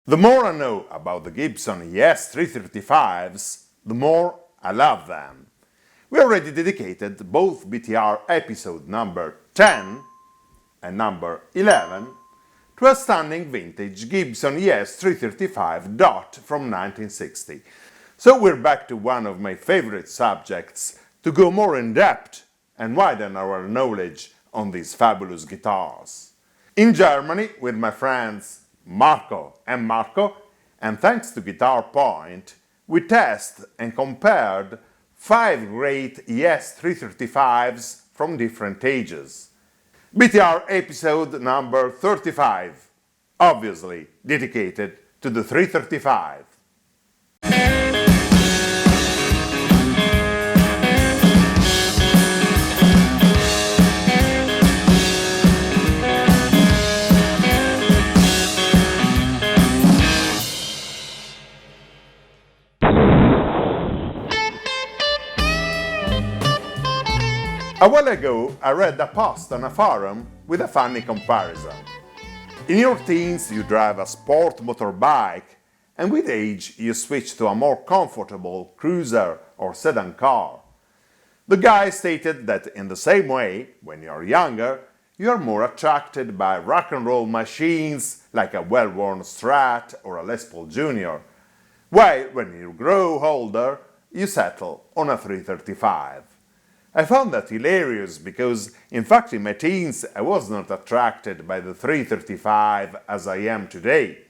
The more I know about the Gibson ES335s, the more I love them. We already dedicated both BTR episode number 10 and number 11 to a stunning vintage Gibson ES335 DOT from 1960. So we're back to one of my favorite subjects to go more in depth and widen our knowledge on these fabulous guitars. In Germany with my friends Marco, and thanks to Guitar Point, we tested and compared 5 great ES335s from different ages. BTR episode number 35, obviously dedicated to the 335. A while ago, I read a post on a forum with a funny comparison. In your teens, you drive a sport motorbike, and with age, you switch to a more comfortable cruiser or sedan car. The guy stated that in the same way, when you're younger, you are more attracted by rock and roll machines like a well-worn Strat or a Les Paul Jr., while when you grow older, you settle on a 335. I found that hilarious because, in fact, in my teens I was not attracted by the 335 as I am today.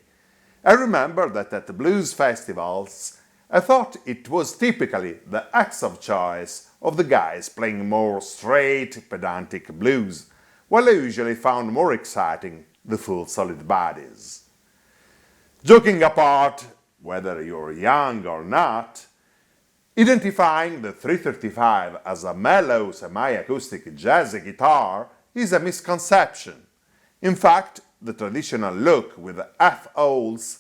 I remember that at the blues festivals I thought it was typically the axe of choice of the guys playing more straight, pedantic blues, while I usually found more exciting the full solid bodies. Joking apart, whether you're young or not, identifying the 335 as a mellow semi-acoustic jazzy guitar is a misconception. In fact, the traditional look with F-holes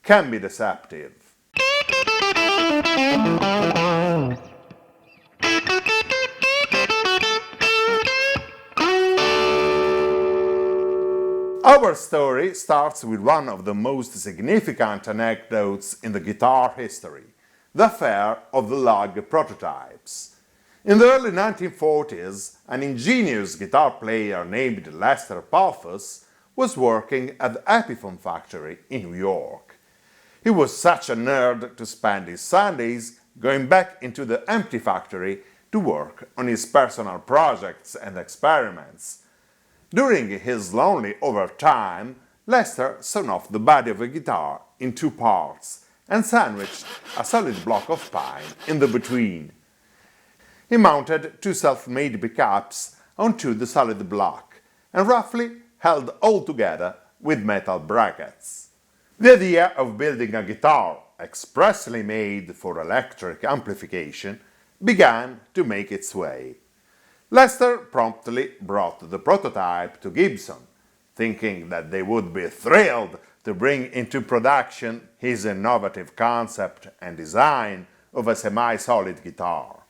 can be deceptive. Our story starts with one of the most significant anecdotes in the guitar history: the affair of the lug prototypes. In the early 1940s, an ingenious guitar player named Lester Pulfus was working at the Epiphone factory in New York. He was such a nerd to spend his Sundays going back into the empty factory to work on his personal projects and experiments. During his lonely overtime, Lester sawn off the body of a guitar in 2 parts and sandwiched a solid block of pine in the between. He mounted 2 self-made pickups onto the solid block and roughly held all together with metal brackets. The idea of building a guitar expressly made for electric amplification began to make its way. Lester promptly brought the prototype to Gibson, thinking that they would be thrilled to bring into production his innovative concept and design of a semi-solid guitar.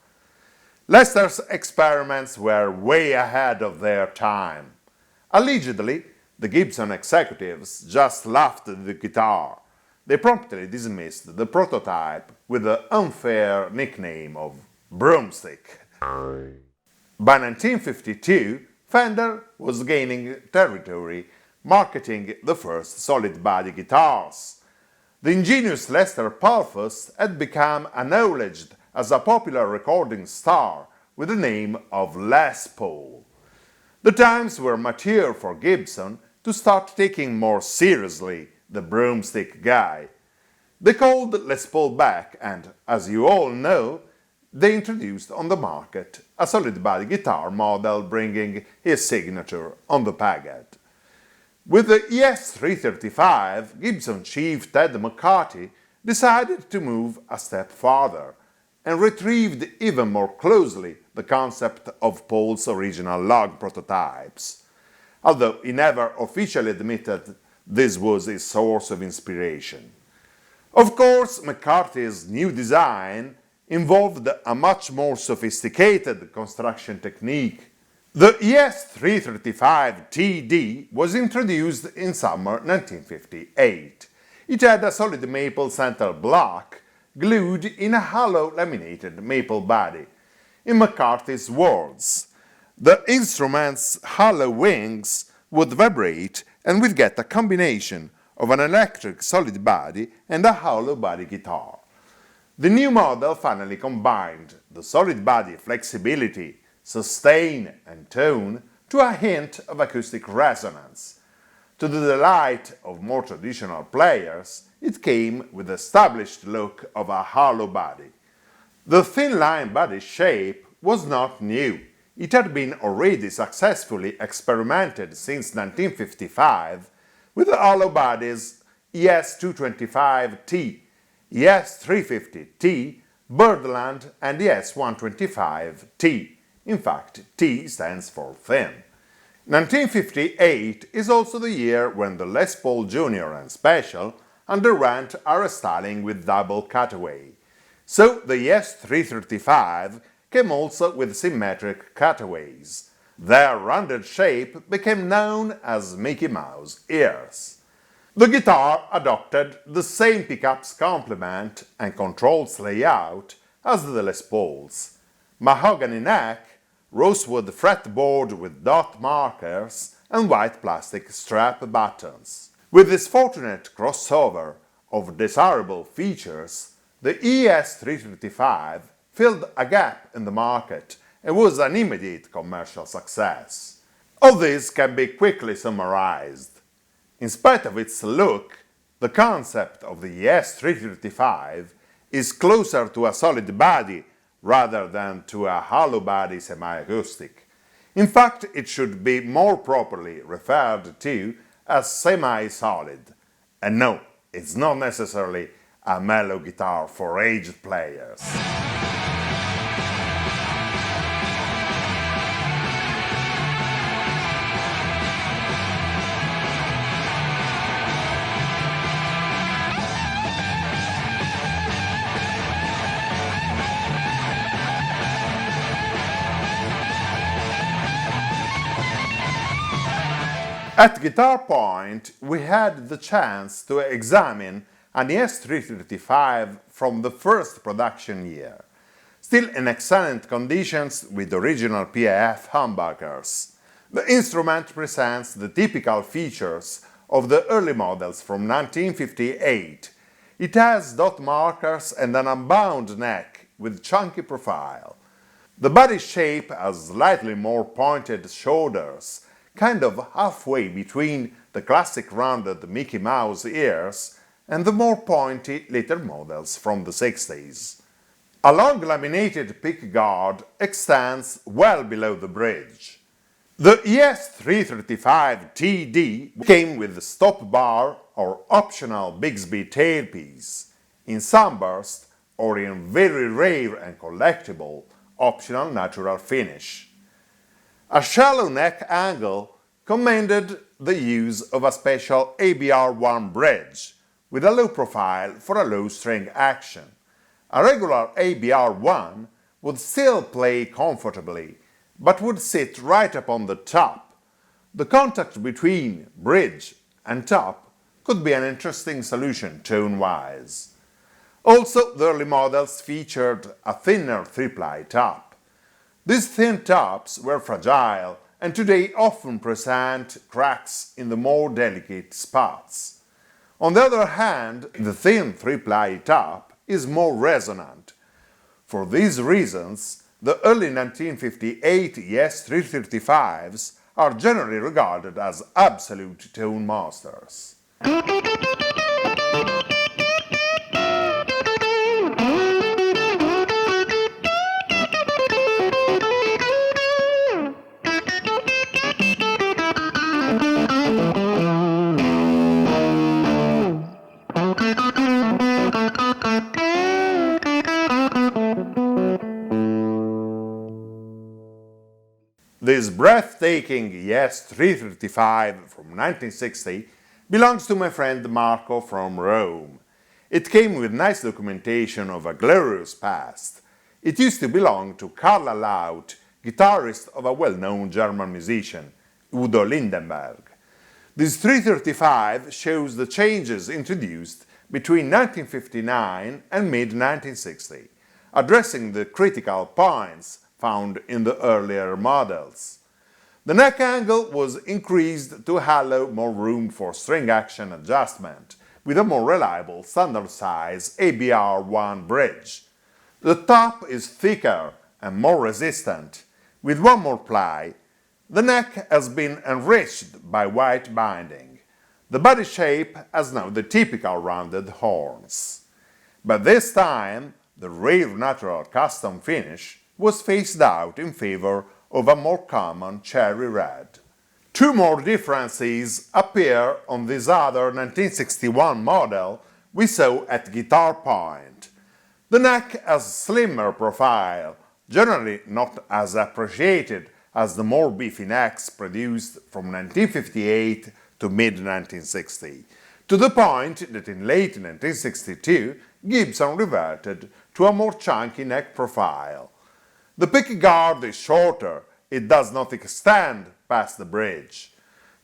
Lester's experiments were way ahead of their time. Allegedly, the Gibson executives just laughed at the guitar. They promptly dismissed the prototype with the unfair nickname of Broomstick. By 1952, Fender was gaining territory, marketing the first solid-body guitars. The ingenious Lester Pulfus had become acknowledged as a popular recording star with the name of Les Paul. The times were mature for Gibson to start taking more seriously the Broomstick guy. They called Les Paul back and, as you all know, they introduced on the market a solid-body guitar model bringing his signature on the packet. With the ES335, Gibson chief Ted McCarty decided to move a step farther and retrieved even more closely the concept of Paul's original lug prototypes, although he never officially admitted this was his source of inspiration. Of course, McCarty's new design involved a much more sophisticated construction technique. The ES335 TD was introduced in summer 1958. It had a solid maple center block glued in a hollow laminated maple body. In McCarthy's words, the instrument's hollow wings would vibrate and we'd get a combination of an electric solid body and a hollow body guitar. The new model finally combined the solid body flexibility, sustain and tone to a hint of acoustic resonance. To the delight of more traditional players, it came with the established look of a hollow body. The thin line body shape was not new. It had been already successfully experimented since 1955 with the hollow bodies ES-225T, ES-350T, Birdland and ES-125T. In fact, T stands for thin. 1958 is also the year when the Les Paul Junior and Special underwent a restyling with double cutaway. So the ES-335 came also with symmetric cutaways. Their rounded shape became known as Mickey Mouse ears. The guitar adopted the same pickups complement and controls layout as the Les Pauls. Mahogany neck, rosewood fretboard with dot markers, and white plastic strap buttons. With this fortunate crossover of desirable features, the ES-335 filled a gap in the market and was an immediate commercial success. All this can be quickly summarized. In spite of its look, the concept of the ES-335 is closer to a solid body rather than to a hollow body semi-acoustic. In fact, it should be more properly referred to as semi-solid. And no, it's not necessarily a mellow guitar for aged players. At Guitar Point, we had the chance to examine an ES-335 from the first production year, still in excellent conditions with original PAF humbuckers. The instrument presents the typical features of the early models from 1958. It has dot markers and an unbound neck with chunky profile. The body shape has slightly more pointed shoulders, kind of halfway between the classic rounded Mickey Mouse ears and the more pointy later models from the 60s. A long laminated pickguard extends well below the bridge. The ES-335TD came with the stop bar or optional Bigsby tailpiece, in sunburst or in very rare and collectible optional natural finish. A shallow neck angle commanded the use of a special ABR1 bridge with a low profile for a low string action. A regular ABR1 would still play comfortably, but would sit right upon the top. The contact between bridge and top could be an interesting solution tone-wise. Also, the early models featured a thinner 3-ply top. These thin tops were fragile and today often present cracks in the more delicate spots. On the other hand, the thin 3-ply top is more resonant. For these reasons, the early 1958 ES-335s are generally regarded as absolute tone masters. This breathtaking ES-335 from 1960 belongs to my friend Marco from Rome. It came with nice documentation of a glorious past. It used to belong to Karl Laut, guitarist of a well-known German musician, Udo Lindenberg. This 335 shows the changes introduced between 1959 and mid-1960, addressing the critical points found in the earlier models. The neck angle was increased to allow more room for string action adjustment, with a more reliable standard-size ABR1 bridge. The top is thicker and more resistant, with one more ply. The neck has been enriched by white binding. The body shape has now the typical rounded horns. But this time, the rare natural custom finish was phased out in favor of a more common cherry red. Two more differences appear on this other 1961 model we saw at Guitar Point. The neck has a slimmer profile, generally not as appreciated as the more beefy necks produced from 1958 to mid-1960, to the point that in late 1962 Gibson reverted to a more chunky neck profile. The pickguard is shorter, it does not extend past the bridge.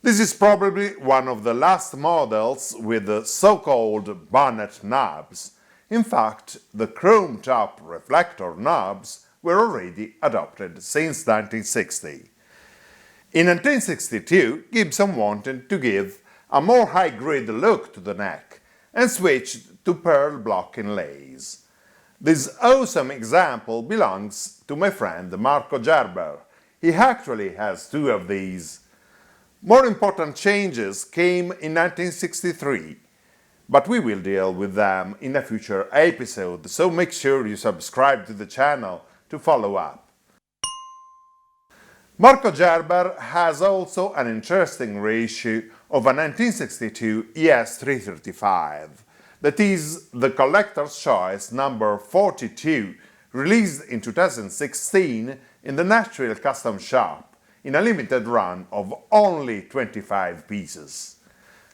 This is probably one of the last models with the so-called bonnet knobs. In fact, the chrome top reflector knobs were already adopted since 1960. In 1962, Gibson wanted to give a more high-grade look to the neck and switched to pearl block inlays. This awesome example belongs to my friend Marco Gerber. He actually has two of these. More important changes came in 1963, but we will deal with them in a future episode, so make sure you subscribe to the channel to follow up. Marco Gerber has also an interesting reissue of a 1962 ES335, that is the Collector's Choice number 42, released in 2016 in the Nashville Custom Shop in a limited run of only 25 pieces.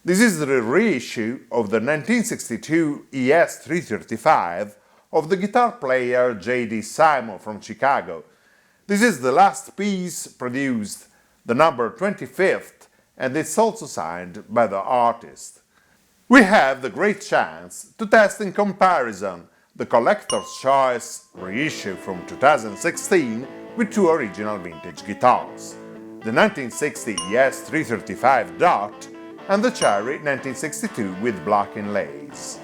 This is the reissue of the 1962 ES335 of the guitar player J.D. Simon from Chicago. This is the last piece produced, the number 25th, and it's also signed by the artist. We have the great chance to test in comparison the Collector's Choice reissue from 2016 with two original vintage guitars, the 1960 ES335 Dot and the Cherry 1962 with black inlays.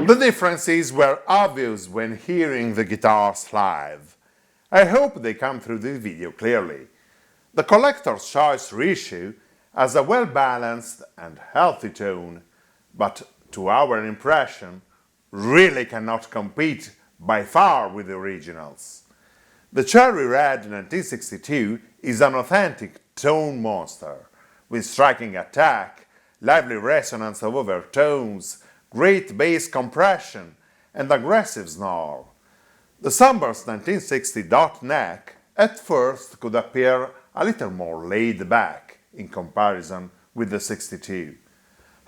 The differences were obvious when hearing the guitars live. I hope they come through this video clearly. The Collector's Choice reissue has a well-balanced and healthy tone, but to our impression, really cannot compete by far with the originals. The Cherry Red 1962 is an authentic tone monster, with striking attack, lively resonance of overtones, great bass compression, and aggressive snarl. The Sunburst 1960 Dot neck at first could appear a little more laid back in comparison with the 62.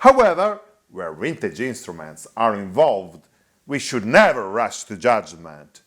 However, where vintage instruments are involved, we should never rush to judgment.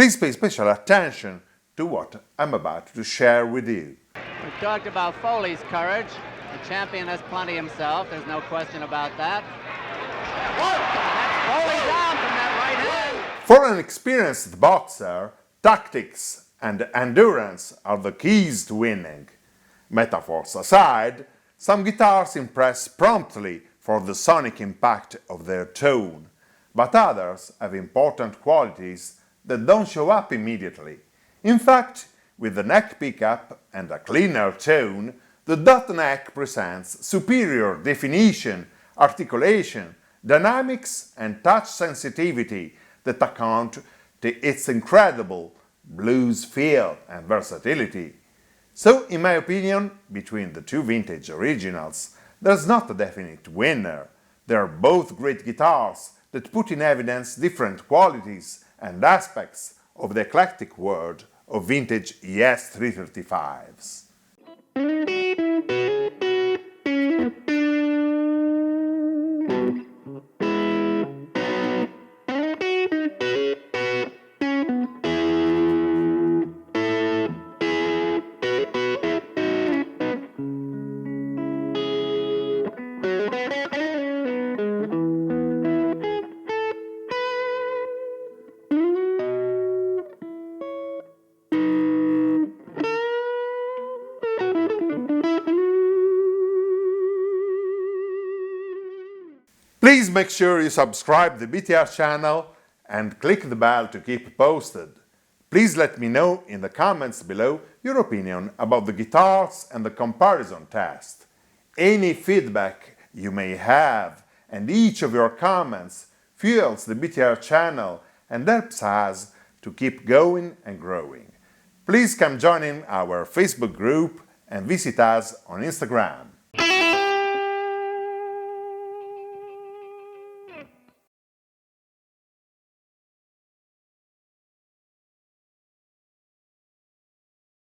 Please pay special attention to what I'm about to share with you. We've talked about Foley's courage. The champion has plenty himself, there's no question about that. That's Foley down from that right hand. For an experienced boxer, tactics and endurance are the keys to winning. Metaphors aside, some guitars impress promptly for the sonic impact of their tone, but others have important qualities that don't show up immediately. In fact, with the neck pickup and a cleaner tone, the dot neck presents superior definition, articulation, dynamics and touch sensitivity that account to its incredible blues feel and versatility. So, in my opinion, between the two vintage originals, there's not a definite winner. They are both great guitars that put in evidence different qualities and aspects of the eclectic world of vintage ES 335s. Please make sure you subscribe the BTR channel and click the bell to keep posted. Please let me know in the comments below your opinion about the guitars and the comparison test. Any feedback you may have, and each of your comments fuels the BTR channel and helps us to keep going and growing. Please come join in our Facebook group and visit us on Instagram.